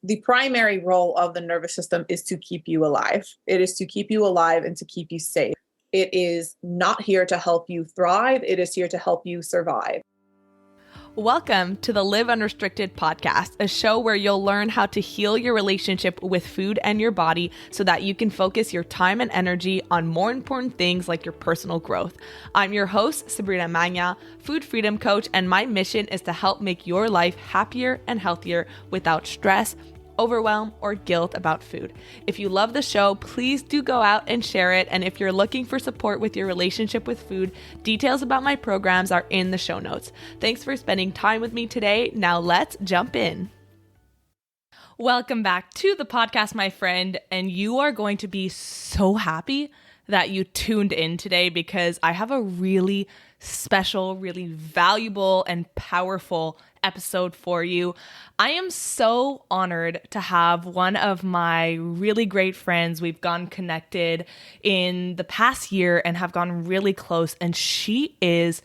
The primary role of the nervous system is to keep you alive. It is to keep you alive and to keep you safe. It is not here to help you thrive. It is here to help you survive. Welcome to the Live Unrestricted podcast, a show where you'll learn how to heal your relationship with food and your body so that you can focus your time and energy on more important things like your personal growth. I'm your host, Sabrina Magna, food freedom coach, and my mission is to help make your life happier and healthier without stress, overwhelm, or guilt about food. If you love the show, please do go out and share it. And if you're looking for support with your relationship with food, details about my programs are in the show notes. Thanks for spending time with me today. Now let's jump in. Welcome back to the podcast, my friend. And you are going to be so happy that you tuned in today because I have a really special, really valuable, and powerful episode for you. I am so honored to have one of my really great friends. We've gotten connected in the past year and have gotten really close, and she is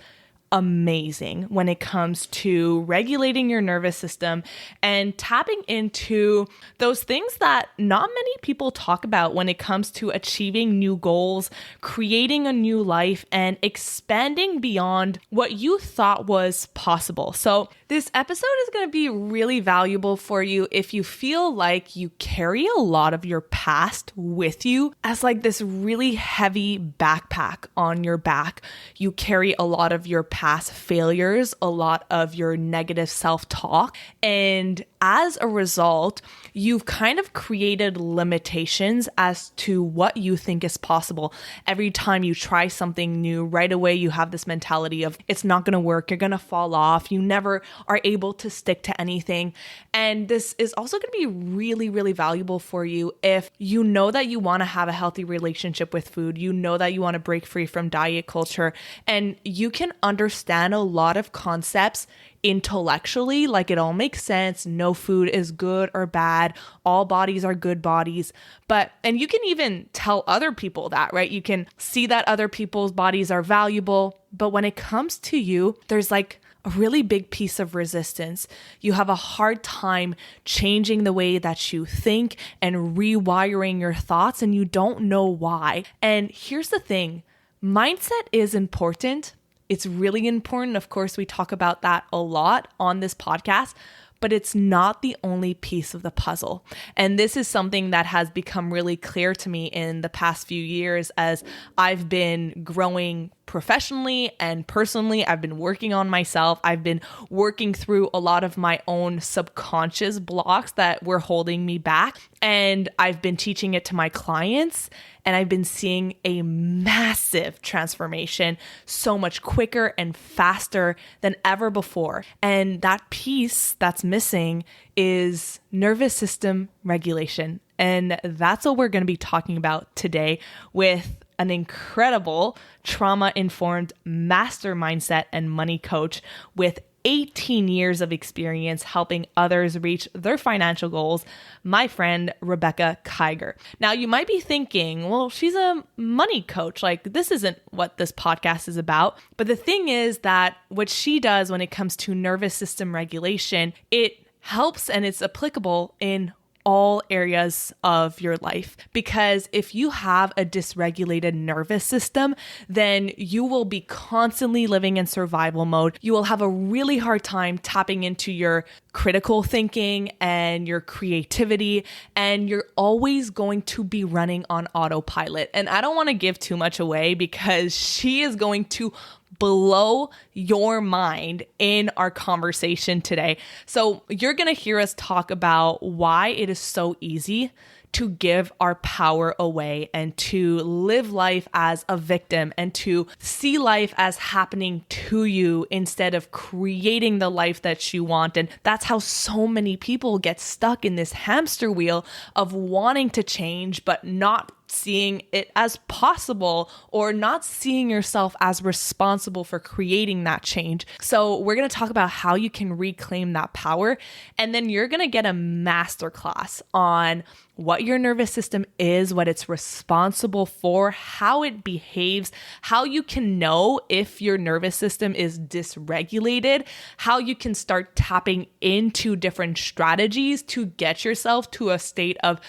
amazing when it comes to regulating your nervous system and tapping into those things that not many people talk about when it comes to achieving new goals, creating a new life, and expanding beyond what you thought was possible. So this episode is going to be really valuable for you if you feel like you carry a lot of your past with you as like this really heavy backpack on your back. You carry a lot of your past failures, a lot of your negative self-talk, and as a result, you've kind of created limitations as to what you think is possible. Every time you try something new, right away you have this mentality of it's not going to work, you're going to fall off, you never are able to stick to anything. And this is also going to be really, really valuable for you if you know that you want to have a healthy relationship with food, you know that you want to break free from diet culture, and you can understand a lot of concepts intellectually, like it all makes sense. No food is good or bad. All bodies are good bodies. And you can even tell other people that, right? You can see that other people's bodies are valuable. But when it comes to you, there's like a really big piece of resistance. You have a hard time changing the way that you think and rewiring your thoughts, and you don't know why. And here's the thing, mindset is important. It's really important. Of course, we talk about that a lot on this podcast, but it's not the only piece of the puzzle. And this is something that has become really clear to me in the past few years as I've been growing professionally and personally. I've been working on myself. I've been working through a lot of my own subconscious blocks that were holding me back. And I've been teaching it to my clients, and I've been seeing a massive transformation so much quicker and faster than ever before. And that piece that's missing is nervous system regulation. And that's what we're going to be talking about today with an incredible trauma-informed master mindset and money coach with 18 years of experience helping others reach their financial goals, my friend, Rebekah Kyger. Now, you might be thinking, well, she's a money coach. Like, this isn't what this podcast is about. But the thing is that what she does when it comes to nervous system regulation, it helps and it's applicable in all areas of your life. Because if you have a dysregulated nervous system, then you will be constantly living in survival mode. You will have a really hard time tapping into your critical thinking and your creativity, and you're always going to be running on autopilot. And I don't want to give too much away because she is going to blow your mind in our conversation today. So you're going to hear us talk about why it is so easy to give our power away and to live life as a victim and to see life as happening to you instead of creating the life that you want. And that's how so many people get stuck in this hamster wheel of wanting to change, but not seeing it as possible or not seeing yourself as responsible for creating bring that change. So we're going to talk about how you can reclaim that power. And then you're going to get a masterclass on what your nervous system is, what it's responsible for, how it behaves, how you can know if your nervous system is dysregulated, how you can start tapping into different strategies to get yourself to a state of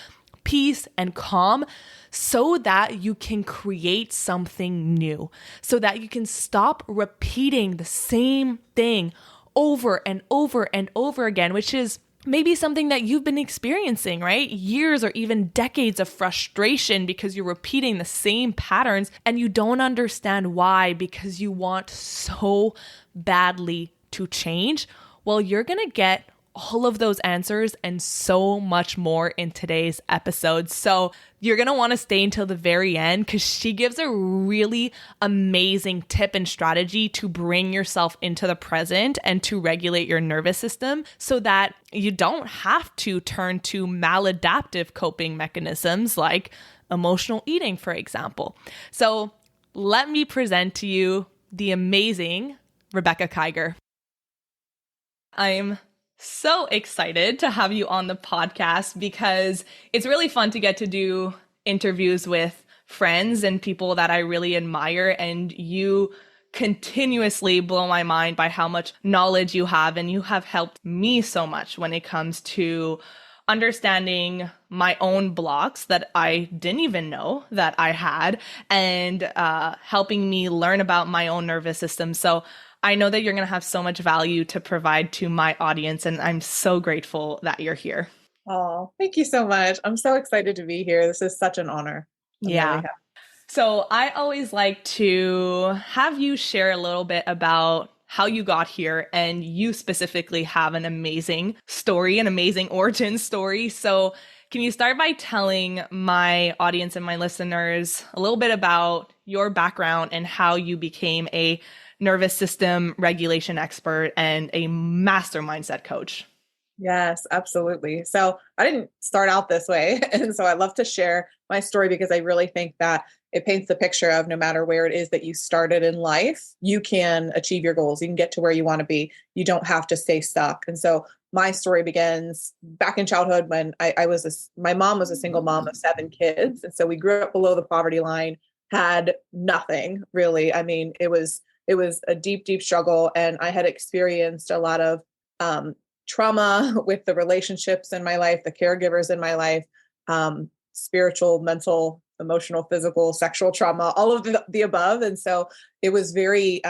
peace and calm so that you can create something new, so that you can stop repeating the same thing over and over and over again, which is maybe something that you've been experiencing, right? Years or even decades of frustration because you're repeating the same patterns and you don't understand why, because you want so badly to change. Well, you're going to get all of those answers and so much more in today's episode. So you're going to want to stay until the very end because she gives a really amazing tip and strategy to bring yourself into the present and to regulate your nervous system so that you don't have to turn to maladaptive coping mechanisms like emotional eating, for example. So let me present to you the amazing Rebekah Kyger. I'm so excited to have you on the podcast because it's really fun to get to do interviews with friends and people that I really admire. And you continuously blow my mind by how much knowledge you have. And you have helped me so much when it comes to understanding my own blocks that I didn't even know that I had and helping me learn about my own nervous system. So I know that you're going to have so much value to provide to my audience, and I'm so grateful that you're here. Oh, thank you so much. I'm so excited to be here. This is such an honor. Yeah. So I always like to have you share a little bit about how you got here, and you specifically have an amazing story, an amazing origin story. So can you start by telling my audience and my listeners a little bit about your background and how you became a nervous system regulation expert and a master mindset coach? Yes, absolutely. So I didn't start out this way. And so I love to share my story because I really think that it paints the picture of no matter where it is that you started in life, you can achieve your goals. You can get to where you want to be. You don't have to stay stuck. And so my story begins back in childhood when my mom was a single mom of 7 kids. And so we grew up below the poverty line, had nothing really. I mean, it was a deep, deep struggle. And I had experienced a lot of trauma with the relationships in my life, the caregivers in my life, spiritual, mental, emotional, physical, sexual trauma, all of the above. And so it was very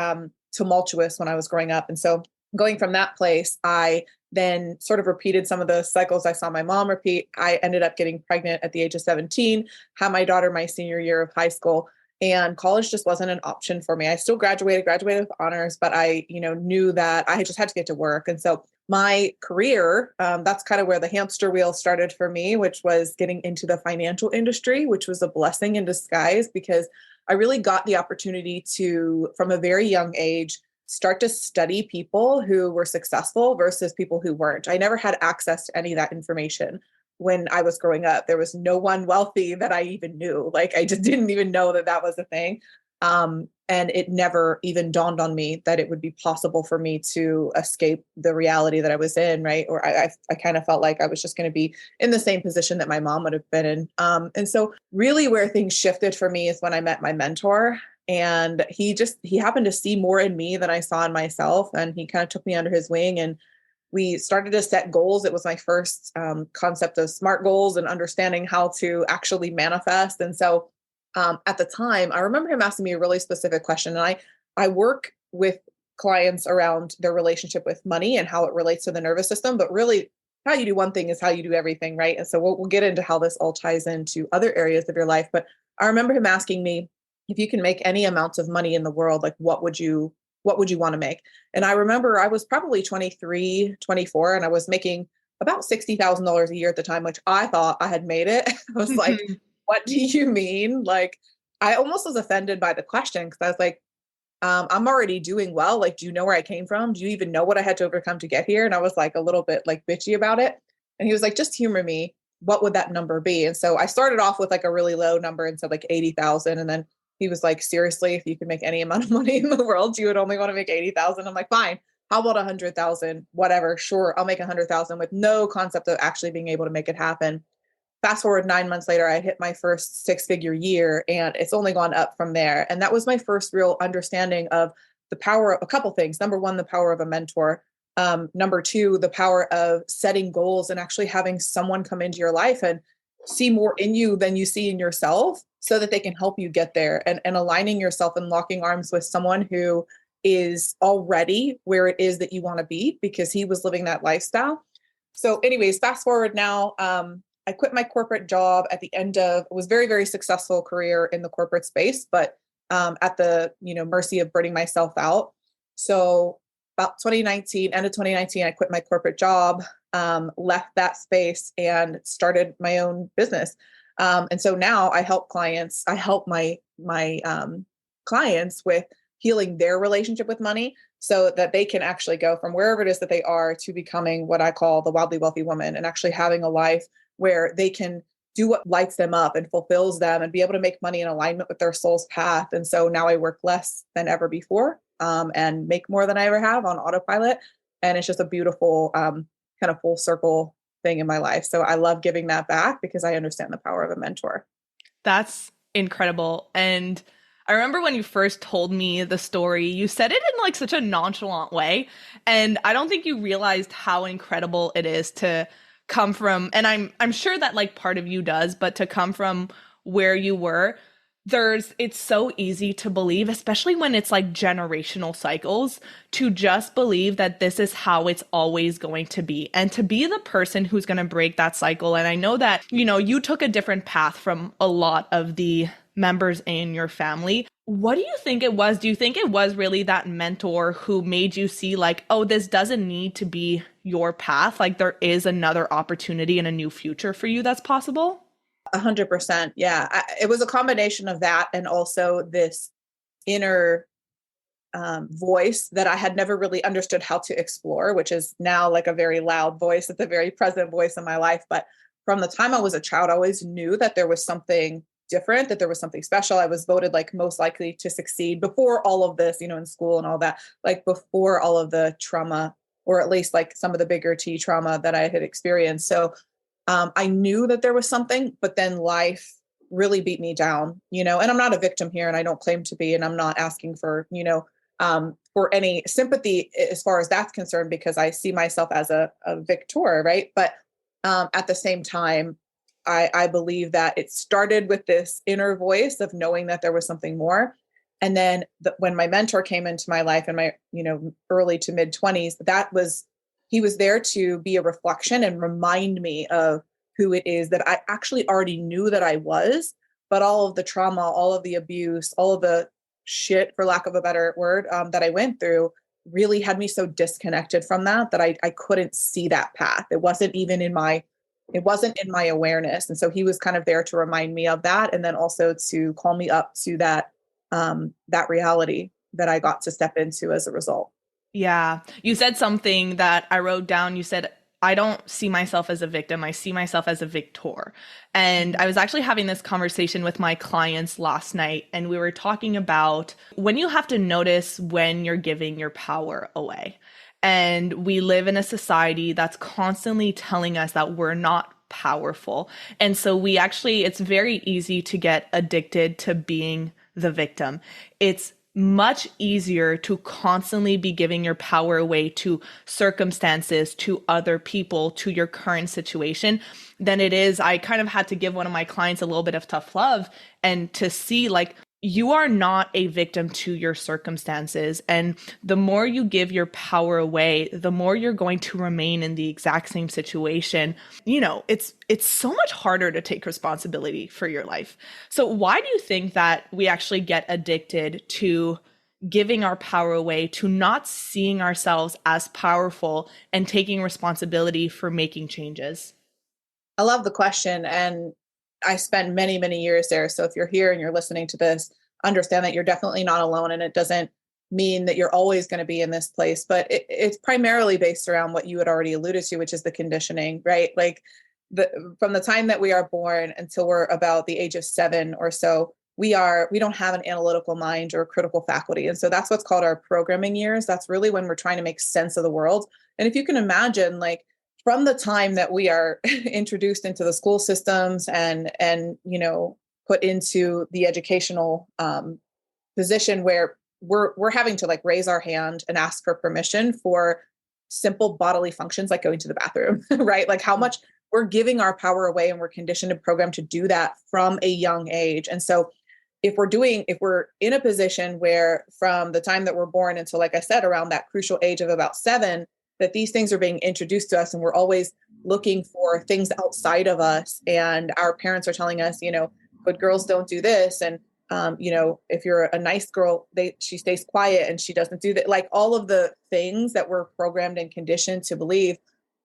tumultuous when I was growing up. And so going from that place, I then sort of repeated some of the cycles I saw my mom repeat. I ended up getting pregnant at the age of 17, had my daughter my senior year of high school. And college just wasn't an option for me. I still graduated with honors, but I, knew that I just had to get to work. And so my career, that's kind of where the hamster wheel started for me, which was getting into the financial industry, which was a blessing in disguise because I really got the opportunity to, from a very young age, start to study people who were successful versus people who weren't. I never had access to any of that information. When I was growing up, there was no one wealthy that I even knew. Like I just didn't even know that was a thing. And it never even dawned on me that it would be possible for me to escape the reality that I was in, right? Or I kind of felt like I was just going to be in the same position that my mom would have been in. And so really where things shifted for me is when I met my mentor. And he happened to see more in me than I saw in myself. And he kind of took me under his wing and we started to set goals. It was my first concept of SMART goals and understanding how to actually manifest. And so at the time, I remember him asking me a really specific question. And I work with clients around their relationship with money and how it relates to the nervous system. But really, how you do one thing is how you do everything, right? And so we'll get into how this all ties into other areas of your life. But I remember him asking me, if you can make any amounts of money in the world, like what would you want to make? And I remember I was probably 23, 24, and I was making about $60,000 a year at the time, which I thought I had made it. I was like, what do you mean? Like, I almost was offended by the question because I was like, I'm already doing well. Like, do you know where I came from? Do you even know what I had to overcome to get here? And I was like a little bit like bitchy about it. And he was like, just humor me. What would that number be? And so I started off with like a really low number and said like 80,000. And then He was like, seriously, if you could make any amount of money in the world, you would only want to make 80,000. I'm like, fine. How about 100,000? Whatever. Sure. I'll make 100,000 with no concept of actually being able to make it happen. Fast forward 9 months later, I hit my first 6-figure year, and it's only gone up from there. And that was my first real understanding of the power of a couple things. Number one, the power of a mentor. Number two, the power of setting goals and actually having someone come into your life and see more in you than you see in yourself so that they can help you get there, and aligning yourself and locking arms with someone who is already where it is that you want to be because he was living that lifestyle. So anyways, fast forward now, I quit my corporate job at the end of, it was very, very successful career in the corporate space, but at the, mercy of burning myself out. So about 2019, end of 2019, I quit my corporate job, left that space and started my own business. And so now I help my clients with healing their relationship with money so that they can actually go from wherever it is that they are to becoming what I call the wildly wealthy woman, and actually having a life where they can do what lights them up and fulfills them and be able to make money in alignment with their soul's path. And so now I work less than ever before, and make more than I ever have on autopilot. And it's just a beautiful kind of full circle thing in my life. So I love giving that back because I understand the power of a mentor. That's incredible. And I remember when you first told me the story, you said it in like such a nonchalant way. And I don't think you realized how incredible it is to come from, and I'm sure that like part of you does, but to come from where you were, it's so easy to believe, especially when it's like generational cycles, to just believe that this is how it's always going to be, and to be the person who's going to break that cycle. And I know that, you took a different path from a lot of the members in your family. What do you think it was? Do you think it was really that mentor who made you see like, oh, this doesn't need to be your path? Like there is another opportunity and a new future for you that's possible? 100%. Yeah. It was a combination of that and also this inner voice that I had never really understood how to explore, which is now like a very loud voice. It's a very present voice in my life. But from the time I was a child, I always knew that there was something different, that there was something special. I was voted like most likely to succeed before all of this, in school and all that, like before all of the trauma, or at least like some of the bigger T trauma that I had experienced. So I knew that there was something, but then life really beat me down, and I'm not a victim here, and I don't claim to be, and I'm not asking for any sympathy as far as that's concerned, because I see myself as a victor, right? But at the same time, I believe that it started with this inner voice of knowing that there was something more. And then when my mentor came into my life in my, early to mid 20s, he was there to be a reflection and remind me of who it is that I actually already knew that I was, but all of the trauma, all of the abuse, all of the shit, for lack of a better word, that I went through really had me so disconnected from that I couldn't see that path. It wasn't in my awareness. And so he was kind of there to remind me of that. And then also to call me up to that reality that I got to step into as a result. Yeah. You said something that I wrote down. You said, I don't see myself as a victim. I see myself as a victor. And I was actually having this conversation with my clients last night, and we were talking about when you have to notice when you're giving your power away. And we live in a society that's constantly telling us that we're not powerful. And so it's very easy to get addicted to being the victim. It's much easier to constantly be giving your power away to circumstances, to other people, to your current situation than it is. I kind of had to give one of my clients a little bit of tough love and to see like, you are not a victim to your circumstances. And the more you give your power away, the more you're going to remain in the exact same situation. It's so much harder to take responsibility for your life. So why do you think that we actually get addicted to giving our power away, to not seeing ourselves as powerful and taking responsibility for making changes? I love the question. And I spent many, many years there. So if you're here and you're listening to this, understand that you're definitely not alone. And it doesn't mean that you're always going to be in this place, but it's primarily based around what you had already alluded to, which is the conditioning, right? Like from the time that we are born until we're about the age of 7 or so, we don't have an analytical mind or a critical faculty. And so that's what's called our programming years. That's really when we're trying to make sense of the world. And if you can imagine, like from the time that we are introduced into the school systems and put into the educational position where we're having to like raise our hand and ask for permission for simple bodily functions like going to the bathroom, right? Like how much we're giving our power away, and we're conditioned and programmed to do that from a young age. And so if we're in a position where from the time that we're born until, like I said, around that crucial age of about 7, that these things are being introduced to us, and we're always looking for things outside of us. And our parents are telling us, good girls don't do this. And, if you're a nice girl, she stays quiet and she doesn't do that. Like all of the things that we're programmed and conditioned to believe,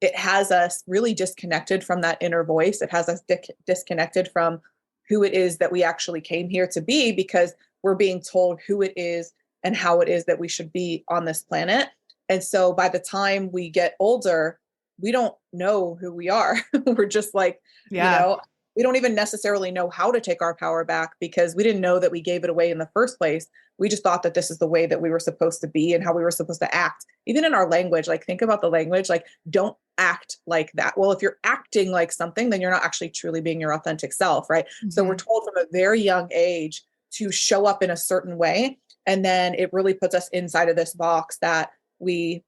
it has us really disconnected from that inner voice. It has us disconnected from who it is that we actually came here to be, because we're being told who it is and how it is that we should be on this planet. And so by the time we get older, we don't know who we are. We're just like, we don't even necessarily know how to take our power back, because we didn't know that we gave it away in the first place. We just thought that this is the way that we were supposed to be and how we were supposed to act. Even in our language, like think about the language, like don't act like that. Well, if you're acting like something, then you're not actually truly being your authentic self, right? Mm-hmm. So we're told from a very young age to show up in a certain way. And then it really puts us inside of this box that we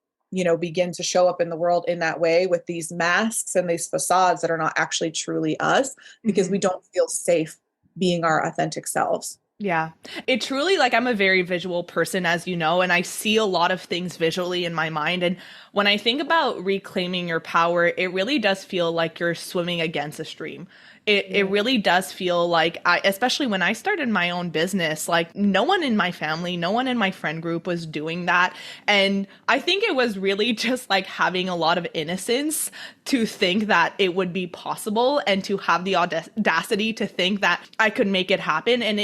begin to show up in the world in that way with these masks and these facades that are not actually truly us, because we don't feel safe being our authentic selves. Yeah, it truly, like, I'm a very visual person, as you know, and I see a lot of things visually in my mind. And when I think about reclaiming your power, it really does feel like you're swimming against a stream. It really does feel like, especially when I started my own business, like no one in my family, no one in my friend group was doing that. And I think it was really just like having a lot of innocence to think that it would be possible, and to have the audacity to think that I could make it happen. And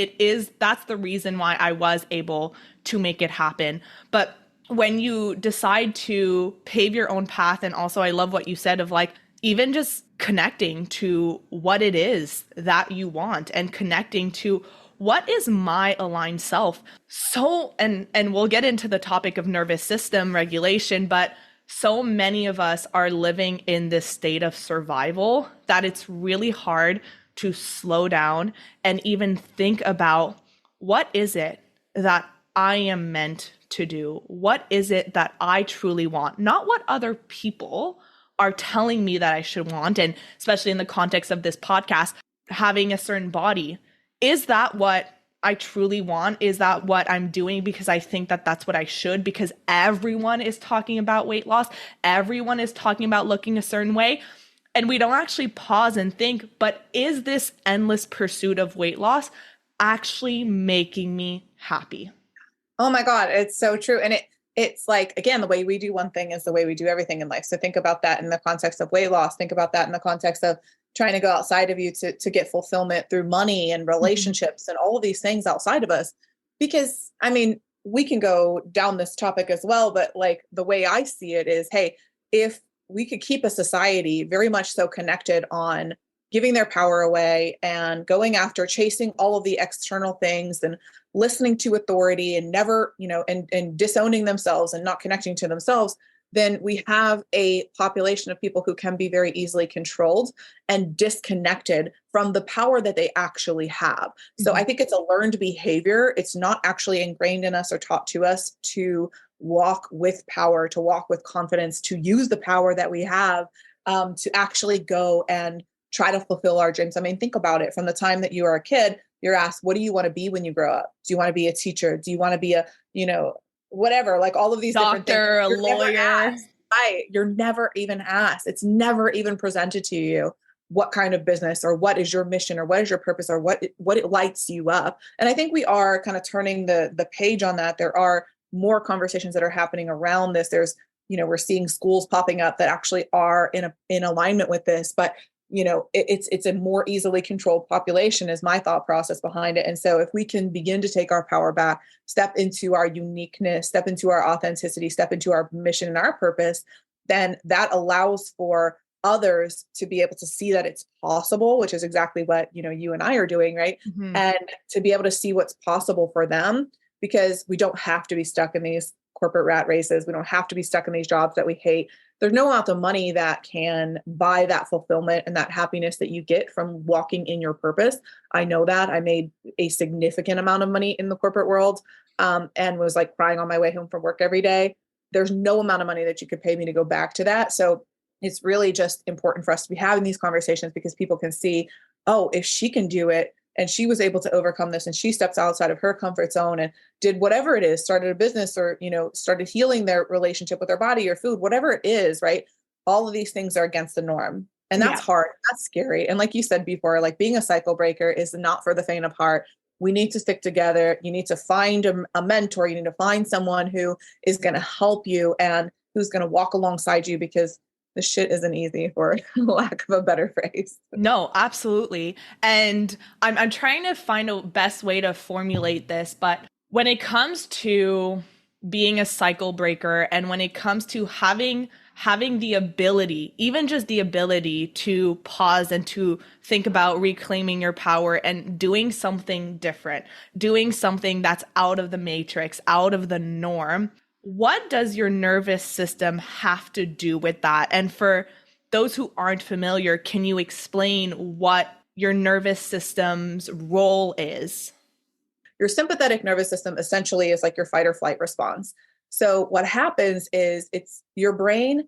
that's the reason why I was able to make it happen. But when you decide to pave your own path, and also I love what you said of like, even just connecting to what it is that you want, and connecting to what is my aligned self. So, and we'll get into the topic of nervous system regulation, but so many of us are living in this state of survival that it's really hard to slow down and even think about, what is it that I am meant to do? What is it that I truly want? Not what other people are telling me that I should want. And especially in the context of this podcast, having a certain body, is that what I truly want? Is that what I'm doing because I think that that's what I should? Because everyone is talking about weight loss. Everyone is talking about looking a certain way. And we don't actually pause and think, but is this endless pursuit of weight loss actually making me happy? Oh my God, it's so true. And it's like, again, the way we do one thing is the way we do everything in life. So think about that in the context of weight loss. Think about that in the context of trying to go outside of you to get fulfillment through money and relationships and all of these things outside of us. Because I mean, we can go down this topic as well, but like the way I see it is, hey, if we could keep a society very much so connected on giving their power away and going after chasing all of the external things and listening to authority and never, and disowning themselves and not connecting to themselves, then we have a population of people who can be very easily controlled and disconnected from the power that they actually have. So I think it's a learned behavior. It's not actually ingrained in us or taught to us to walk with power, to walk with confidence, to use the power that we have to actually go and try to fulfill our dreams. I mean, think about it. From the time that you are a kid, you're asked, what do you want to be when you grow up? Do you want to be a teacher? Do you want to be a, whatever, like all of these doctor, different things. A lawyer. Right. You're never even asked. It's never even presented to you what kind of business or what is your mission or what is your purpose or what it lights you up. And I think we are kind of turning the page on that. There are more conversations that are happening around this. There's, we're seeing schools popping up that actually are in alignment with this, but it's a more easily controlled population is my thought process behind it. And so if we can begin to take our power back, step into our uniqueness, step into our authenticity, step into our mission and our purpose, then that allows for others to be able to see that it's possible, which is exactly what, you and I are doing, right? Mhm. And to be able to see what's possible for them, because we don't have to be stuck in these corporate rat races. We don't have to be stuck in these jobs that we hate. There's no amount of money that can buy that fulfillment and that happiness that you get from walking in your purpose. I know that I made a significant amount of money in the corporate world, and was like crying on my way home from work every day. There's no amount of money that you could pay me to go back to that. So it's really just important for us to be having these conversations because people can see, oh, if she can do it and she was able to overcome this and she steps outside of her comfort zone and did whatever it is, started a business or, started healing their relationship with their body or food, whatever it is, right? All of these things are against the norm. And that's Yeah. hard. That's scary. And like you said before, like being a cycle breaker is not for the faint of heart. We need to stick together. You need to find a mentor. You need to find someone who is going to help you and who's going to walk alongside you, because the shit isn't easy, for lack of a better phrase. No, absolutely. And I'm trying to find a best way to formulate this, but when it comes to being a cycle breaker and when it comes to having the ability, even just the ability to pause and to think about reclaiming your power and doing something different, doing something that's out of the matrix, out of the norm, what does your nervous system have to do with that? And for those who aren't familiar, can you explain what your nervous system's role is? Your sympathetic nervous system essentially is like your fight or flight response. So what happens is it's your brain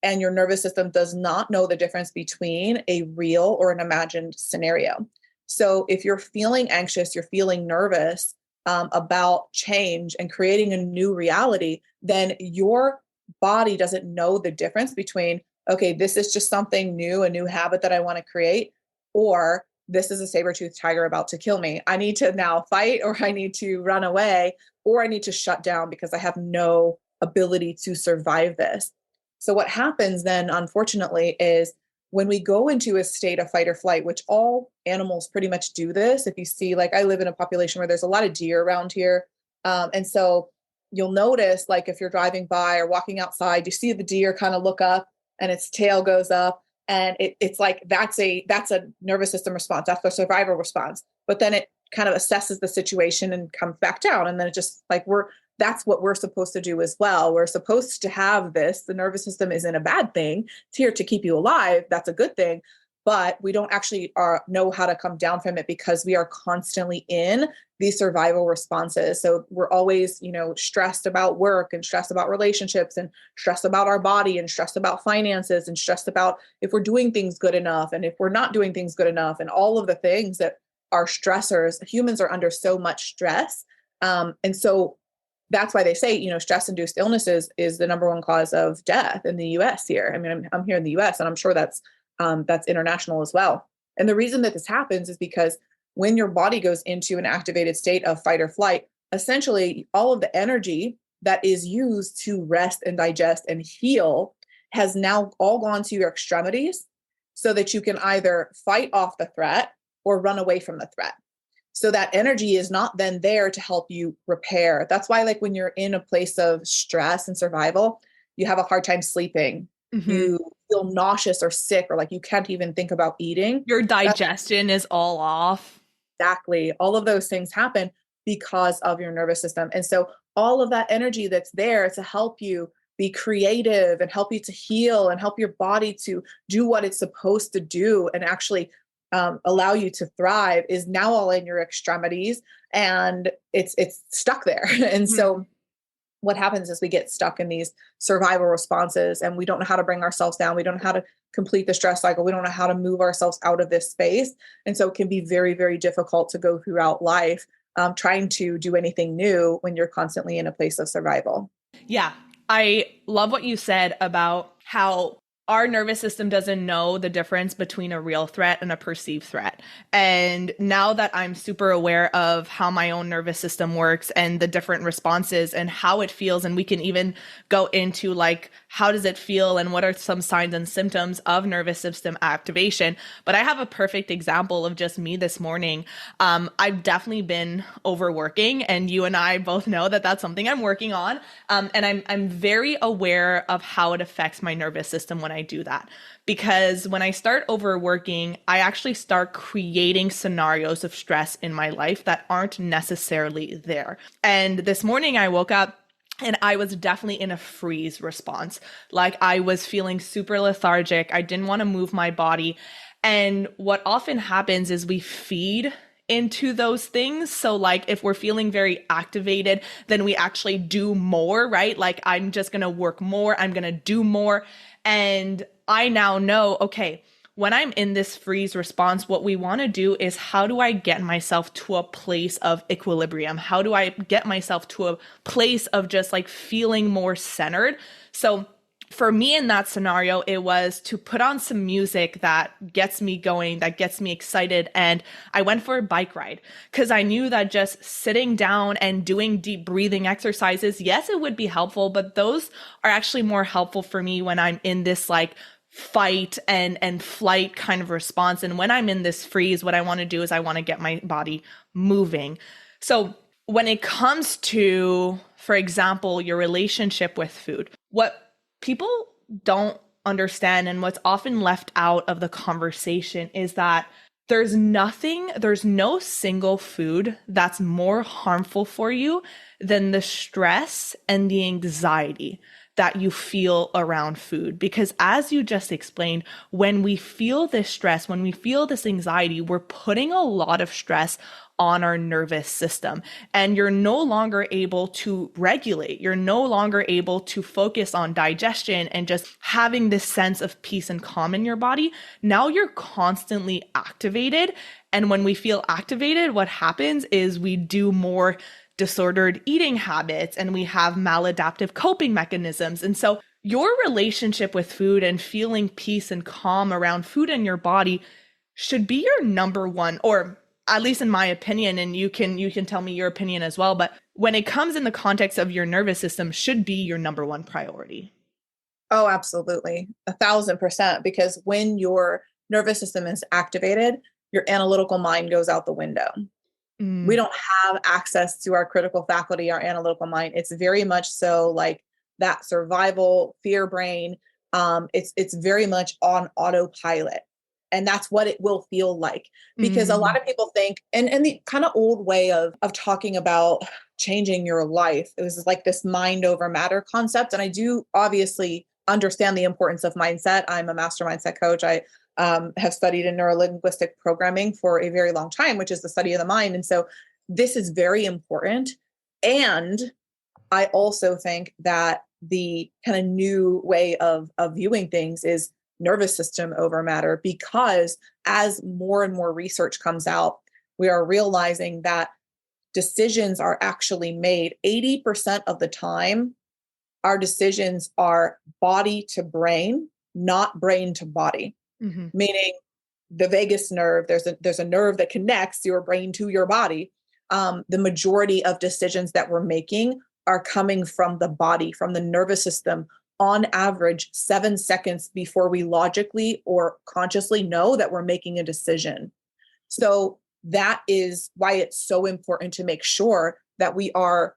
and your nervous system does not know the difference between a real or an imagined scenario. So if you're feeling anxious, you're feeling nervous about change and creating a new reality, then your body doesn't know the difference between, okay, this is just something new, a new habit that I want to create, or this is a saber-toothed tiger about to kill me. I need to now fight, or I need to run away, or I need to shut down because I have no ability to survive this. So what happens then, unfortunately, is when we go into a state of fight or flight, which all animals pretty much do this. If you see, like I live in a population where there's a lot of deer around here. And so you'll notice, like if you're driving by or walking outside, you see the deer kind of look up and its tail goes up. And it's like, that's a nervous system response. That's the survival response. But then it kind of assesses the situation and comes back down. And then it just like, that's what we're supposed to do as well. We're supposed to have this. The nervous system isn't a bad thing. It's here to keep you alive. That's a good thing. But we don't actually know how to come down from it because we are constantly in these survival responses. So we're always, stressed about work and stressed about relationships and stressed about our body and stressed about finances and stressed about if we're doing things good enough and if we're not doing things good enough and all of the things that are stressors. Humans are under so much stress. And so that's why they say, stress-induced illnesses is the number one cause of death in the US here. I mean, I'm here in the US and I'm sure that's international as well. And the reason that this happens is because when your body goes into an activated state of fight or flight, essentially all of the energy that is used to rest and digest and heal has now all gone to your extremities so that you can either fight off the threat or run away from the threat. So that energy is not then there to help you repair. That's why, like, when you're in a place of stress and survival, you have a hard time sleeping. Mm-hmm. You feel nauseous or sick, or like you can't even think about eating. Your digestion is all off. Exactly. All of those things happen because of your nervous system. And so all of that energy that's there to help you be creative and help you to heal and help your body to do what it's supposed to do and actually allow you to thrive is now all in your extremities, and it's stuck there. And so what happens is we get stuck in these survival responses and we don't know how to bring ourselves down. We don't know how to complete the stress cycle. We don't know how to move ourselves out of this space. And so it can be very, very difficult to go throughout life trying to do anything new when you're constantly in a place of survival. Yeah. I love what you said about how our nervous system doesn't know the difference between a real threat and a perceived threat. And now that I'm super aware of how my own nervous system works and the different responses and how it feels, and we can even go into like how does it feel and what are some signs and symptoms of nervous system activation. But I have a perfect example of just me this morning. I've definitely been overworking, and you and I both know that that's something I'm working on. And I'm very aware of how it affects my nervous system when I do that. Because when I start overworking, I actually start creating scenarios of stress in my life that aren't necessarily there. And this morning I woke up and I was definitely in a freeze response. Like I was feeling super lethargic. I didn't want to move my body. And what often happens is we feed into those things. So like if we're feeling very activated, then we actually do more, right? Like I'm just going to work more. I'm going to do more. And I now know, okay, when I'm in this freeze response, what we want to do is how do I get myself to a place of equilibrium? How do I get myself to a place of just like feeling more centered? So for me in that scenario, it was to put on some music that gets me going, that gets me excited. And I went for a bike ride because I knew that just sitting down and doing deep breathing exercises, yes, it would be helpful, but those are actually more helpful for me when I'm in this like fight and flight kind of response. And when I'm in this freeze, what I want to do is I want to get my body moving. So when it comes to, for example, your relationship with food, what people don't understand and what's often left out of the conversation is that there's no single food that's more harmful for you than the stress and the anxiety that you feel around food. Because as you just explained, when we feel this stress, when we feel this anxiety, we're putting a lot of stress on our nervous system, and you're no longer able to regulate. You're no longer able to focus on digestion and just having this sense of peace and calm in your body. Now you're constantly activated. And when we feel activated, what happens is we do more disordered eating habits and we have maladaptive coping mechanisms. And so your relationship with food and feeling peace and calm around food in your body should be your number one, or at least in my opinion, and you can tell me your opinion as well, but when it comes in the context of your nervous system, should be your number one priority. Oh, absolutely. 1,000%. Because when your nervous system is activated, your analytical mind goes out the window. We don't have access to our critical faculty, our analytical mind. It's very much so like that survival fear brain. It's very much on autopilot. And that's what it will feel like, because a lot of people think, and the kind of old way of talking about changing your life, it was like this mind over matter concept. And I do obviously understand the importance of mindset. I'm a master mindset coach. I have studied in neurolinguistic programming for a very long time, which is the study of the mind. And so this is very important. And I also think that the kind of new way of viewing things is nervous system over matter, because as more and more research comes out, we are realizing that decisions are actually made 80% of the time. Our decisions are body to brain, not brain to body. Meaning the vagus nerve, there's a nerve that connects your brain to your body. The majority of decisions that we're making are coming from the body, from the nervous system, on average 7 seconds before we logically or consciously know that we're making a decision. So that is why it's so important to make sure that we are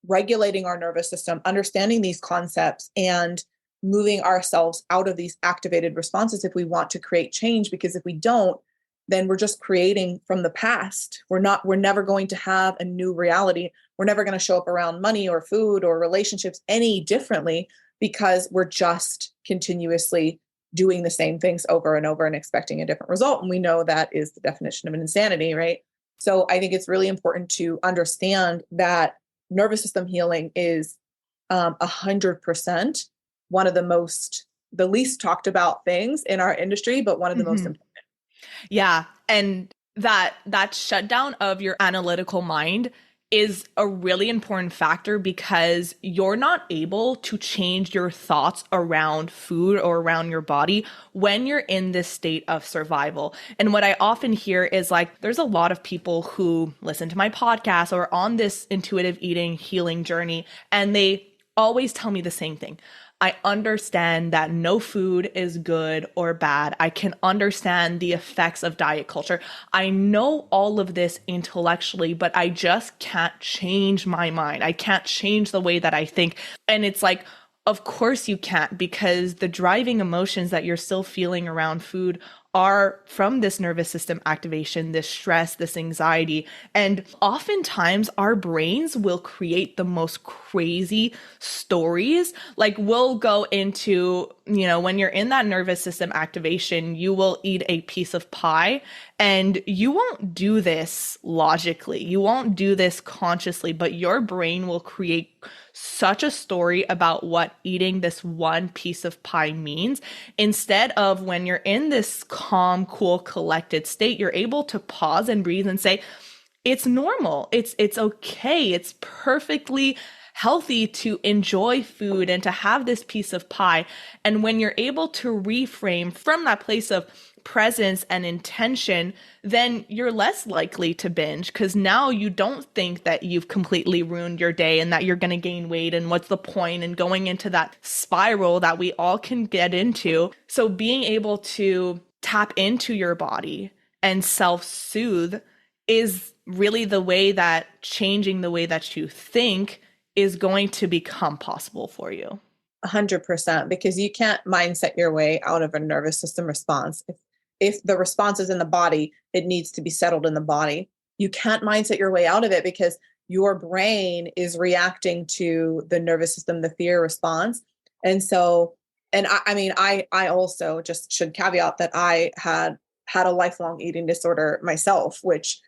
regulating our nervous system, understanding these concepts, and moving ourselves out of these activated responses if we want to create change. Because if we don't, then we're just creating from the past. We're never going to have a new reality. We're never going to show up around money or food or relationships any differently, because we're just continuously doing the same things over and over and expecting a different result. And we know that is the definition of an insanity, right? So I think it's really important to understand that nervous system healing is 100% one of the least talked about things in our industry, but one of the most important. Yeah. And that shutdown of your analytical mind is a really important factor, because you're not able to change your thoughts around food or around your body when you're in this state of survival. And what I often hear is like, there's a lot of people who listen to my podcast or on this intuitive eating healing journey, and they always tell me the same thing. I understand that no food is good or bad. I can understand the effects of diet culture. I know all of this intellectually, but I just can't change my mind. I can't change the way that I think. And it's like, of course you can't, because the driving emotions that you're still feeling around food are from this nervous system activation, this stress, this anxiety. And oftentimes our brains will create the most crazy stories. Like we'll go into, when you're in that nervous system activation, you will eat a piece of pie and you won't do this logically. You won't do this consciously, but your brain will create such a story about what eating this one piece of pie means. Instead of when you're in this calm, cool, collected state, you're able to pause and breathe and say, it's normal. It's okay. It's perfectly healthy to enjoy food and to have this piece of pie. And when you're able to reframe from that place of presence and intention, then you're less likely to binge, because now you don't think that you've completely ruined your day and that you're going to gain weight and what's the point, and going into that spiral that we all can get into. So being able to tap into your body and self-soothe is really the way that changing the way that you think is going to become possible for you. 100%, because you can't mindset your way out of a nervous system response. If the response is in the body, it needs to be settled in the body. You can't mindset your way out of it because your brain is reacting to the nervous system, the fear response. And so, and I also just should caveat that I had a lifelong eating disorder myself, which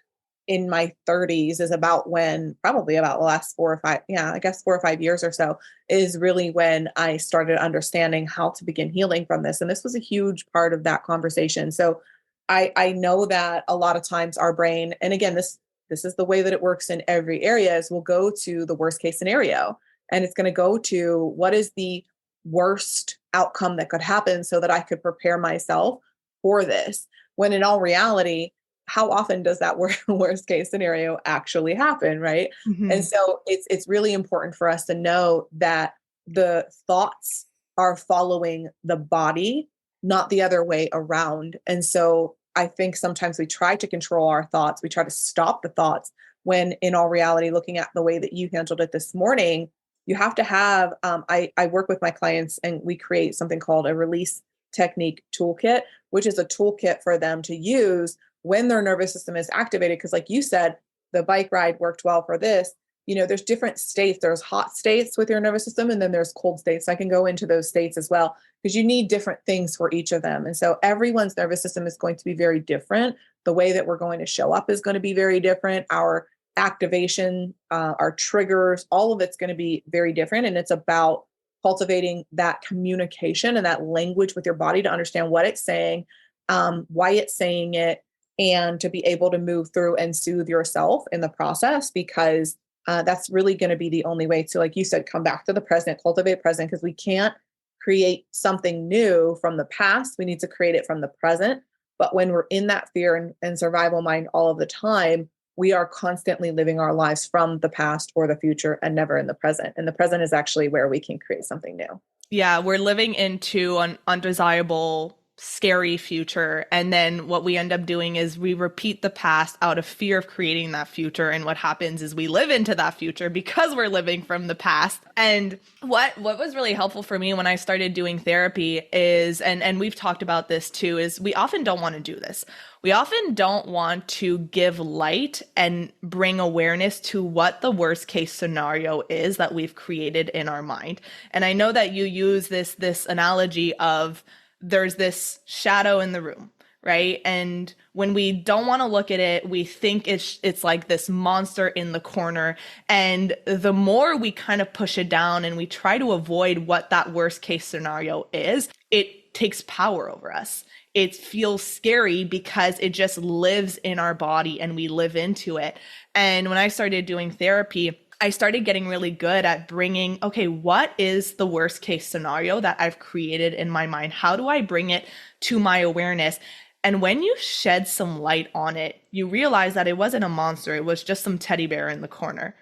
in my 30s is probably about the last 4 or 5 years or so, is really when I started understanding how to begin healing from this. And this was a huge part of that conversation. So I know that a lot of times our brain, and again, this is the way that it works in every area, is we'll go to the worst case scenario. And it's going to go to what is the worst outcome that could happen so that I could prepare myself for this. When in all reality, how often does that worst case scenario actually happen, right? Mm-hmm. And so it's really important for us to know that the thoughts are following the body, not the other way around. And so I think sometimes we try to control our thoughts. We try to stop the thoughts, when in all reality, looking at the way that you handled it this morning, you have to have, I work with my clients and we create something called a release technique toolkit, which is a toolkit for them to use when their nervous system is activated. Because like you said, the bike ride worked well for this. There's different states. There's hot states with your nervous system, and then there's cold states. I can go into those states as well, because you need different things for each of them. And so everyone's nervous system is going to be very different. The way that we're going to show up is going to be very different. Our activation, our triggers, all of it's going to be very different. And it's about cultivating that communication and that language with your body to understand what it's saying, why it's saying it, and to be able to move through and soothe yourself in the process, because that's really going to be the only way to, like you said, come back to the present, cultivate present, because we can't create something new from the past. We need to create it from the present. But when we're in that fear and survival mind all of the time, we are constantly living our lives from the past or the future and never in the present. And the present is actually where we can create something new. Yeah, we're living into an undesirable, scary future. And then what we end up doing is we repeat the past out of fear of creating that future. And what happens is we live into that future because we're living from the past. And what was really helpful for me when I started doing therapy is, and we've talked about this too, is we often don't want to do this. We often don't want to give light and bring awareness to what the worst case scenario is that we've created in our mind. And I know that you use this analogy of there's this shadow in the room, right? And when we don't want to look at it, we think it's like this monster in the corner. And the more we kind of push it down and we try to avoid what that worst case scenario is, it takes power over us. It feels scary because it just lives in our body and we live into it. And when I started doing therapy, I started getting really good at bringing, okay, what is the worst case scenario that I've created in my mind? How do I bring it to my awareness? And when you shed some light on it, you realize that it wasn't a monster. It was just some teddy bear in the corner.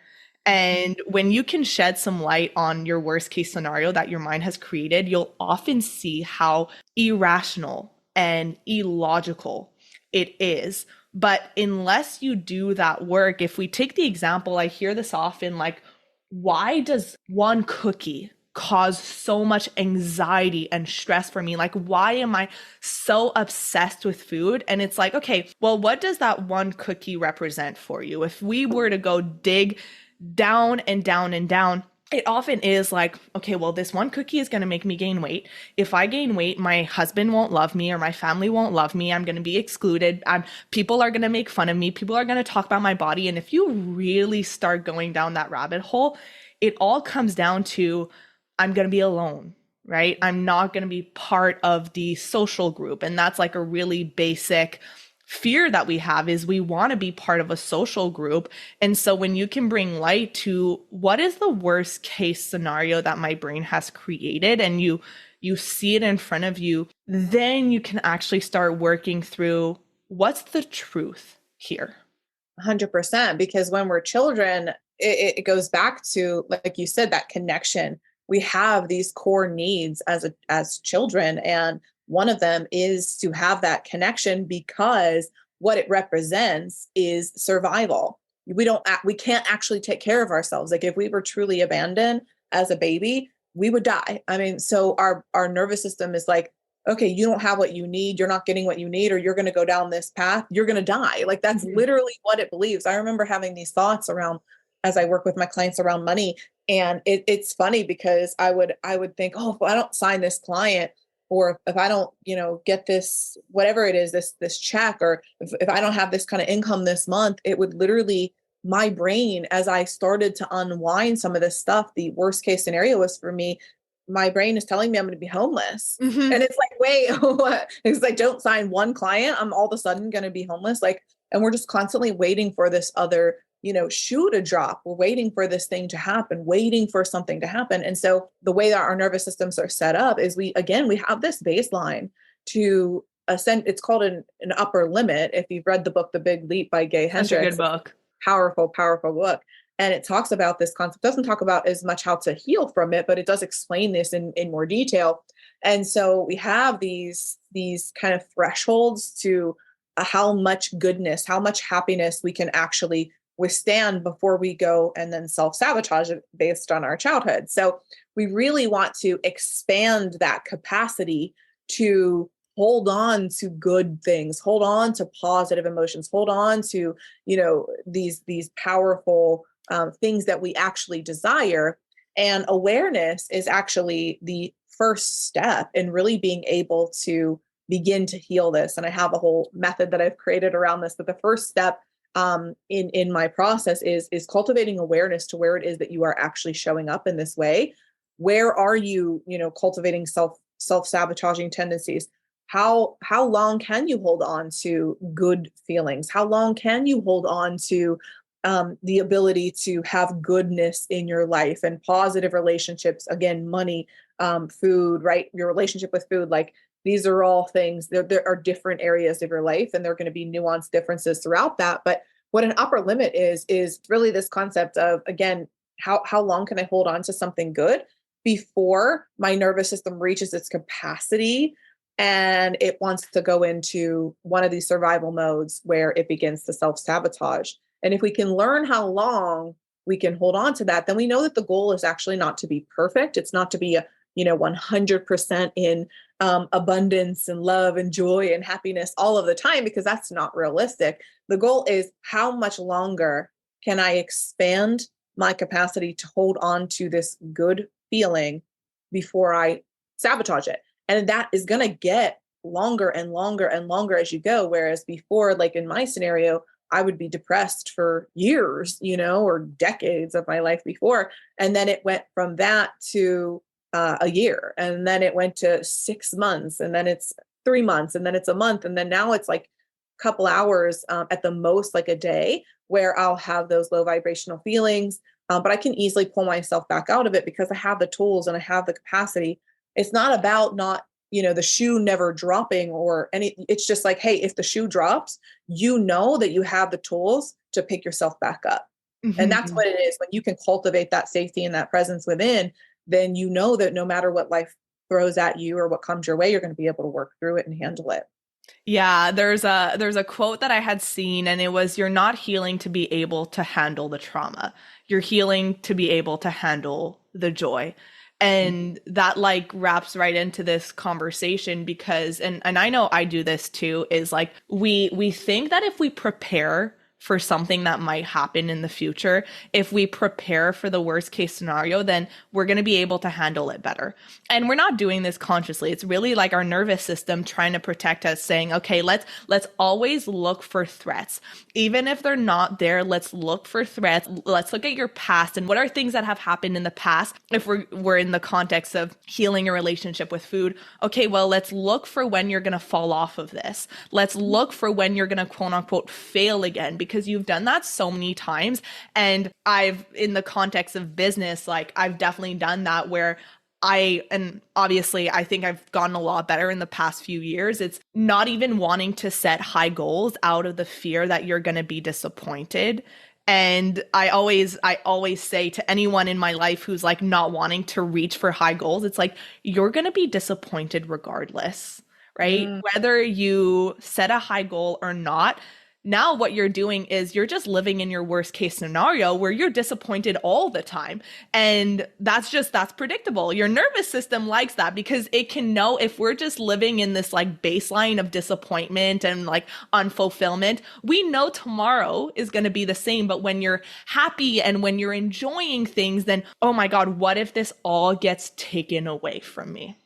And when you can shed some light on your worst case scenario that your mind has created, you'll often see how irrational and illogical it is. But unless you do that work, if we take the example, I hear this often, like, why does one cookie cause so much anxiety and stress for me? Like, why am I so obsessed with food? And it's like, okay, well, what does that one cookie represent for you? If we were to go dig down and down and down, it often is like, okay, well, this one cookie is going to make me gain weight. If I gain weight, my husband won't love me or my family won't love me. I'm going to be excluded. People are going to make fun of me. People are going to talk about my body. And if you really start going down that rabbit hole, it all comes down to, I'm going to be alone, right? I'm not going to be part of the social group. And that's like a really basic fear that we have, is we want to be part of a social group. And so when you can bring light to what is the worst case scenario that my brain has created, and you see it in front of you, then you can actually start working through what's the truth here. 100%. Because when we're children, it goes back to, like you said, that connection. We have these core needs as children, and one of them is to have that connection, because what it represents is survival. We can't actually take care of ourselves. Like, if we were truly abandoned as a baby, we would die. I mean, so our nervous system is like, okay, you don't have what you need. You're not getting what you need, or you're going to go down this path. You're going to die. Like, that's literally what it believes. I remember having these thoughts around, as I work with my clients around money. And it's funny because I would think, oh, if I don't sign this client, or if I don't, get this, whatever it is, this check, or if I don't have this kind of income this month, it would literally, my brain, as I started to unwind some of this stuff, the worst case scenario was for me, my brain is telling me I'm going to be homeless. Mm-hmm. And it's like, wait, what? It's like, don't sign one client, I'm all of a sudden going to be homeless. Like, and we're just constantly waiting for this other, shoe to drop. We're waiting for this thing to happen, waiting for something to happen. And so the way that our nervous systems are set up is we have this baseline to ascend. It's called an upper limit. If you've read the book, The Big Leap by Gay Hendricks, such a good book, powerful, powerful book. And it talks about this concept, doesn't talk about as much how to heal from it, but it does explain this in more detail. And so we have these kind of thresholds to how much goodness, how much happiness we can actually withstand before we go and then self-sabotage it based on our childhood. So we really want to expand that capacity to hold on to good things, hold on to positive emotions, hold on to, these powerful things that we actually desire. And awareness is actually the first step in really being able to begin to heal this. And I have a whole method that I've created around this, but the first step in my process is cultivating awareness to where it is that you are actually showing up in this way. Where are you, cultivating self-sabotaging tendencies? How long can you hold on to good feelings? How long can you hold on to the ability to have goodness in your life and positive relationships? Again, money, food, right? Your relationship with food, like, these are all things, there are different areas of your life, and there are going to be nuanced differences throughout that. But what an upper limit is really this concept of, again, how long can I hold on to something good before my nervous system reaches its capacity and it wants to go into one of these survival modes where it begins to self-sabotage. And if we can learn how long we can hold on to that, then we know that the goal is actually not to be perfect. It's not to be a 100% in abundance and love and joy and happiness all of the time, because that's not realistic. The goal is, how much longer can I expand my capacity to hold on to this good feeling before I sabotage it? And that is going to get longer and longer and longer as you go. Whereas before, like in my scenario, I would be depressed for years, or decades of my life before. And then it went from that to a year, and then it went to 6 months, and then it's 3 months, and then it's a month. And then now it's like a couple hours at the most, like a day, where I'll have those low vibrational feelings. But I can easily pull myself back out of it because I have the tools and I have the capacity. It's not about not, the shoe never dropping or any, it's just like, hey, if the shoe drops, that you have the tools to pick yourself back up. And that's Mhm. what it is. When you can cultivate that safety and that presence within, then you know that no matter what life throws at you or what comes your way, you're going to be able to work through it and handle it. Yeah, there's a quote that I had seen, and it was, you're not healing to be able to handle the trauma. You're healing to be able to handle the joy. And that like wraps right into this conversation because and I know I do this too, is like we think that if we prepare for something that might happen in the future, if we prepare for the worst case scenario, then we're going to be able to handle it better. And we're not doing this consciously. It's really like our nervous system trying to protect us, saying, okay, let's always look for threats. Even if they're not there, let's look for threats. Let's look at your past and what are things that have happened in the past. If we're in the context of healing a relationship with food, okay, well, let's look for when you're going to fall off of this. Let's look for when you're going to quote unquote fail again, because you've done that so many times. And I've, in the context of business, like I've definitely done that where and obviously I think I've gotten a lot better in the past few years. It's not even wanting to set high goals out of the fear that you're going to be disappointed. And I always say to anyone in my life who's like not wanting to reach for high goals, it's like, you're going to be disappointed regardless, right? Mm. Whether you set a high goal or not, now what you're doing is you're just living in your worst case scenario where you're disappointed all the time. And that's predictable. Your nervous system likes that because it can know if we're just living in this like baseline of disappointment and like unfulfillment, we know tomorrow is going to be the same. But when you're happy and when you're enjoying things, then, oh my God, what if this all gets taken away from me?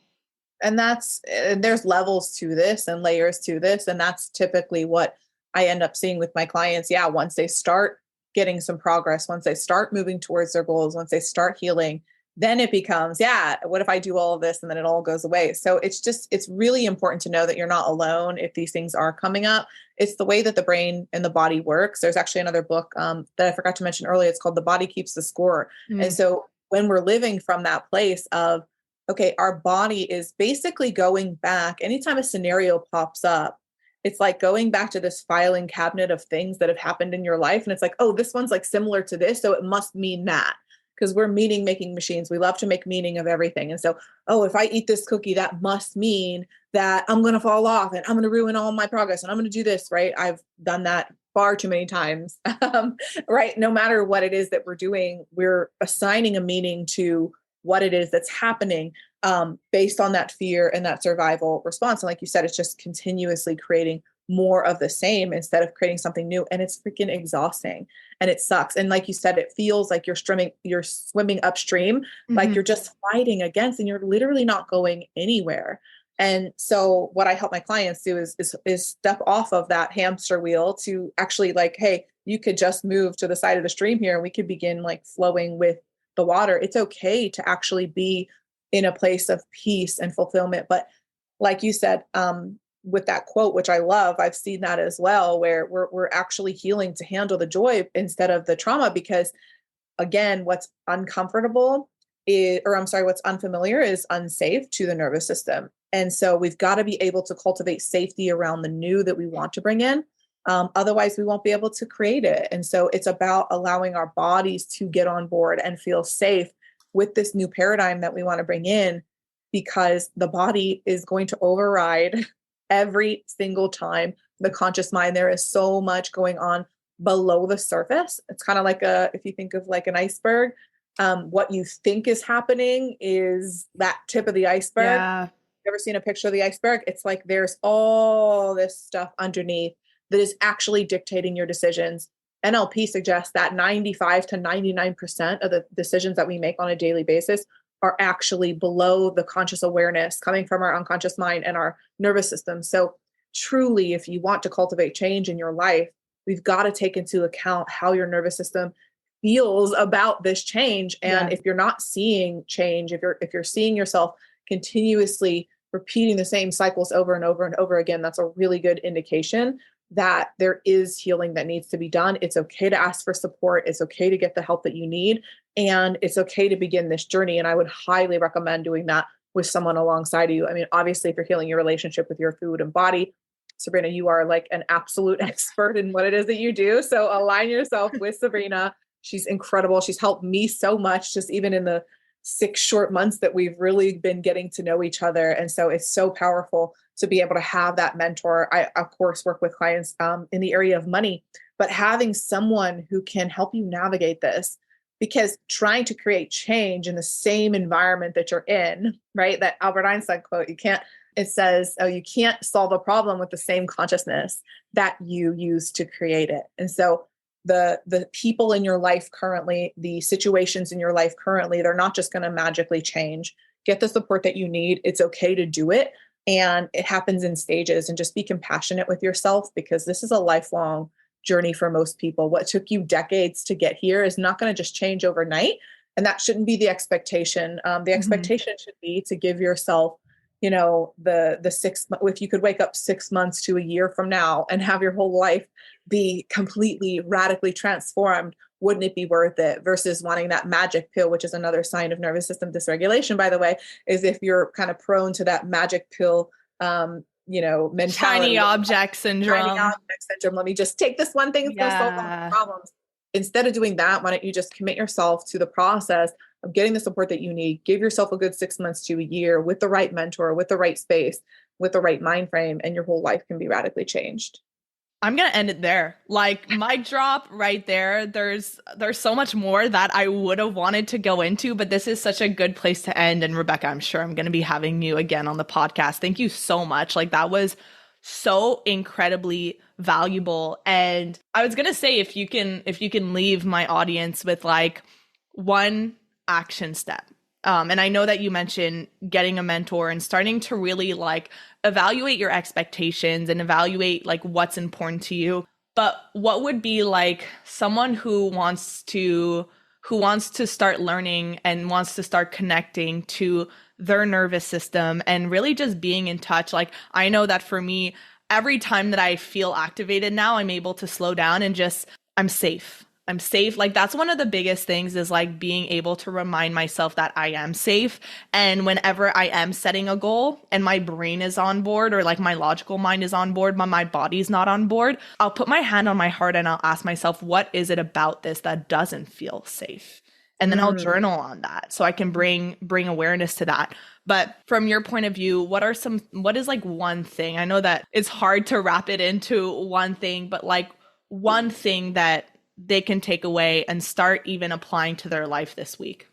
And there's levels to this and layers to this. And that's typically what I end up seeing with my clients. Yeah. Once they start getting some progress, once they start moving towards their goals, once they start healing, then it becomes, yeah, what if I do all of this and then it all goes away? So it's really important to know that you're not alone if these things are coming up. It's the way that the brain and the body works. There's actually another book that I forgot to mention earlier. It's called The Body Keeps the Score. And Mm. so when we're living from that place of, okay, our body is basically going back anytime a scenario pops up. It's like going back to this filing cabinet of things that have happened in your life. And it's like, oh, this one's like similar to this. So it must mean that, because we're meaning making machines. We love to make meaning of everything. And so, oh, if I eat this cookie, that must mean that I'm going to fall off and I'm going to ruin all my progress and I'm going to do this, right? I've done that far too many times, right? No matter what it is that we're doing, we're assigning a meaning to what it is that's happening based on that fear and that survival response. And like you said, it's just continuously creating more of the same instead of creating something new. And it's freaking exhausting and it sucks. And like you said, it feels like you're swimming upstream, like Mhm. you're just fighting against, and you're literally not going anywhere. And so what I help my clients do is step off of that hamster wheel to actually like, hey, you could just move to the side of the stream here and we could begin like flowing with the water. It's okay to actually be in a place of peace and fulfillment. But like you said, with that quote, which I love, I've seen that as well, where we're actually healing to handle the joy instead of the trauma. Because again, what's uncomfortable is, or I'm sorry, what's unfamiliar is unsafe to the nervous system. And so we've got to be able to cultivate safety around the new that we want to bring in. Otherwise, we won't be able to create it. And so it's about allowing our bodies to get on board and feel safe with this new paradigm that we want to bring in, because the body is going to override every single time the conscious mind. There is so much going on below the surface. It's kind of like if you think of like an iceberg, what you think is happening is that tip of the iceberg. Yeah. Ever seen a picture of the iceberg? It's like there's all this stuff underneath that is actually dictating your decisions. NLP suggests that 95 to 99% of the decisions that we make on a daily basis are actually below the conscious awareness coming from our unconscious mind and our nervous system. So truly, if you want to cultivate change in your life, we've got to take into account how your nervous system feels about this change. And Yeah. if you're not seeing change, if you're seeing yourself continuously repeating the same cycles over and over and over again, that's a really good indication that there is healing that needs to be done. It's okay to ask for support. It's okay to get the help that you need. And it's okay to begin this journey. And I would highly recommend doing that with someone alongside of you. I mean, obviously, if you're healing your relationship with your food and body, Sabrina, you are like an absolute expert in what it is that you do. So align yourself with Sabrina She's incredible. She's helped me so much, just even in the 6 short months that we've really been getting to know each other. And so it's so powerful to be able to have that mentor. I, of course, work with clients in the area of money, but having someone who can help you navigate this, because trying to create change in the same environment that you're in, right? That Albert Einstein quote, it says, oh, you can't solve a problem with the same consciousness that you use to create it. And so the people in your life currently, the situations in your life currently, they're not just going to magically change. Get the support that you need. It's okay to do it. And it happens in stages, and just be compassionate with yourself, because this is a lifelong journey for most people. What took you decades to get here is not going to just change overnight. And that shouldn't be the expectation. The expectation should be to give yourself, the 6 months, if you could wake up 6 months to a year from now and have your whole life be completely radically transformed, wouldn't it be worth it? Versus wanting that magic pill, which is another sign of nervous system dysregulation, by the way, is if you're kind of prone to that magic pill, mentality. Shiny object syndrome. Shiny object syndrome. Let me just take this one thing, it's going to solve all the problems. Instead of doing that, why don't you just commit yourself to the process of getting the support that you need? Give yourself a good 6 months to a year with the right mentor, with the right space, with the right mind frame, and your whole life can be radically changed. I'm going to end it there. Like, mic drop right there. There's so much more that I would have wanted to go into, but this is such a good place to end. And Rebekah, I'm sure I'm going to be having you again on the podcast. Thank you so much. Like, that was so incredibly valuable. And I was going to say, if you can leave my audience with like one action step. And I know that you mentioned getting a mentor and starting to really like evaluate your expectations and evaluate like what's important to you. But what would be like someone who wants to start learning and wants to start connecting to their nervous system and really just being in touch? Like, I know that for me, every time that I feel activated now, I'm able to slow down and just, I'm safe. Like, that's one of the biggest things, is like being able to remind myself that I am safe. And whenever I am setting a goal and my brain is on board, or like my logical mind is on board, but my body's not on board, I'll put my hand on my heart and I'll ask myself, what is it about this that doesn't feel safe? And then I'll journal on that so I can bring awareness to that. But from your point of view, what is like one thing? I know that it's hard to wrap it into one thing, but like one thing that they can take away and start even applying to their life this week.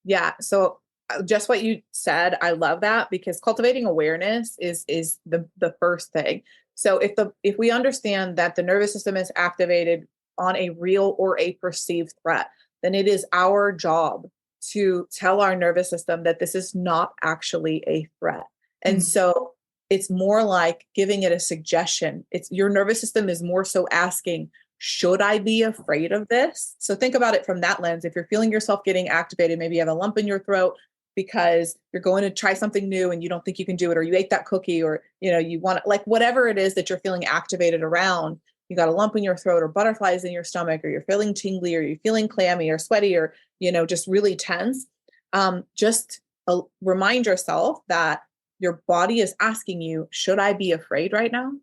Yeah. So just what you said, I love that, because cultivating awareness is the first thing. So if we understand that the nervous system is activated on a real or a perceived threat, then it is our job to tell our nervous system that this is not actually a threat. And so it's more like giving it a suggestion. It's your nervous system is more so asking, should I be afraid of this? So think about it from that lens. If you're feeling yourself getting activated, maybe you have a lump in your throat because you're going to try something new and you don't think you can do it, or you ate that cookie, or you want, like, whatever it is that you're feeling activated around, you got a lump in your throat or butterflies in your stomach, or you're feeling tingly, or you're feeling clammy or sweaty, or just really tense. Remind yourself that your body is asking you, should I be afraid right now?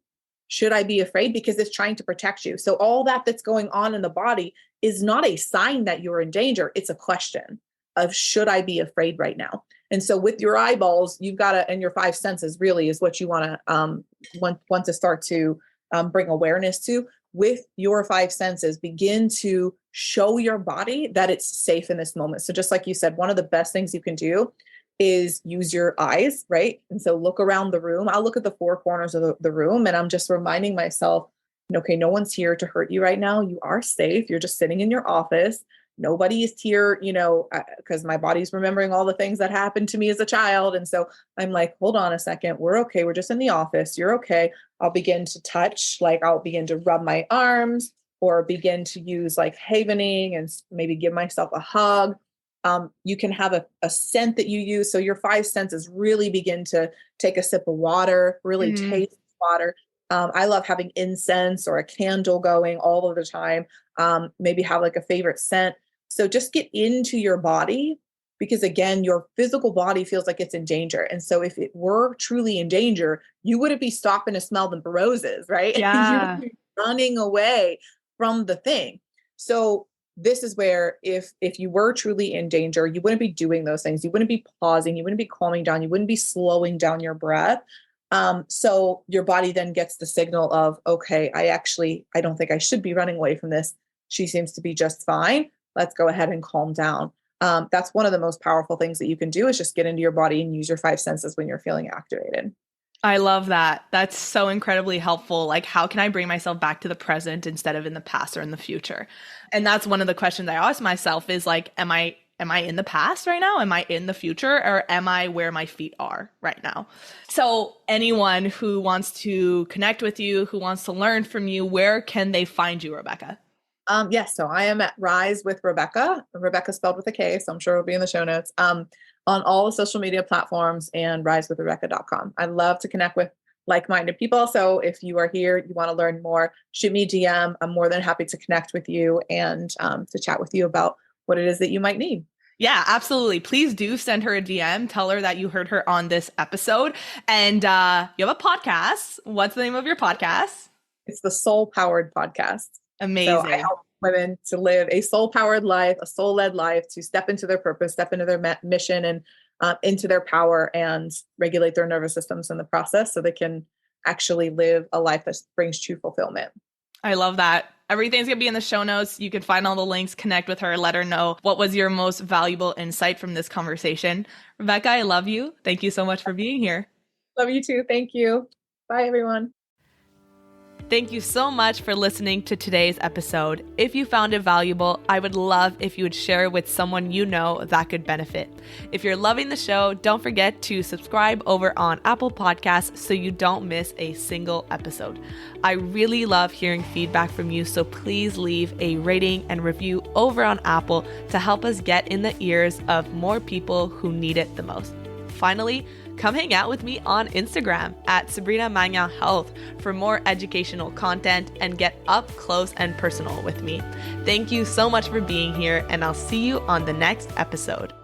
Should I be afraid? Because it's trying to protect you. So all that's going on in the body is not a sign that you're in danger. It's a question of, should I be afraid right now? And so with your eyeballs, you've got to, and your 5 senses really is what you want to start to bring awareness to. With your 5 senses, begin to show your body that it's safe in this moment. So just like you said, one of the best things you can do is use your eyes, right? And so look around the room. I'll look at the 4 corners of the room, and I'm just reminding myself, okay, no one's here to hurt you right now. You are safe. You're just sitting in your office. Nobody is here, because my body's remembering all the things that happened to me as a child. And so I'm like, hold on a second. We're okay. We're just in the office. You're okay. I'll begin to touch, like I'll begin to rub my arms, or begin to use like havening and maybe give myself a hug. You can have a scent that you use. So your 5 senses really begin to take a sip of water, really taste water. I love having incense or a candle going all of the time. Maybe have like a favorite scent. So just get into your body, because again, your physical body feels like it's in danger. And so if it were truly in danger, you wouldn't be stopping to smell the roses, right? Yeah. You would be running away from the thing. So this is where if you were truly in danger, you wouldn't be doing those things. You wouldn't be pausing. You wouldn't be calming down. You wouldn't be slowing down your breath. So your body then gets the signal of, okay, I don't think I should be running away from this. She seems to be just fine. Let's go ahead and calm down. That's one of the most powerful things that you can do, is just get into your body and use your five senses when you're feeling activated. I love that. That's so incredibly helpful. Like, how can I bring myself back to the present instead of in the past or in the future? And that's one of the questions I ask myself is like, am I in the past right now? Am I in the future? Or am I where my feet are right now? So anyone who wants to connect with you, who wants to learn from you, where can they find you, Rebekah? Yes. So I am at Rise with Rebekah. Rebekah spelled with a K, so I'm sure it'll be in the show notes. On all the social media platforms and risewithrebekah.com. I love to connect with like-minded people. So if you are here, you want to learn more, shoot me a DM. I'm more than happy to connect with you and to chat with you about what it is that you might need. Yeah, absolutely. Please do send her a DM. Tell her that you heard her on this episode. And you have a podcast. What's the name of your podcast? It's the Soul Powered Podcast. Amazing. So I help women to live a soul-powered life, a soul-led life, to step into their purpose, step into their mission, and into their power, and regulate their nervous systems in the process so they can actually live a life that brings true fulfillment. I love that. Everything's going to be in the show notes. You can find all the links, connect with her, let her know what was your most valuable insight from this conversation. Rebekah, I love you. Thank you so much for being here. Love you too. Thank you. Bye, everyone. Thank you so much for listening to today's episode. If you found it valuable, I would love if you would share it with someone you know that could benefit. If you're loving the show, don't forget to subscribe over on Apple Podcasts so you don't miss a single episode. I really love hearing feedback from you, so please leave a rating and review over on Apple to help us get in the ears of more people who need it the most. Finally, come hang out with me on Instagram at Sabrina Magna Health for more educational content and get up close and personal with me. Thank you so much for being here, and I'll see you on the next episode.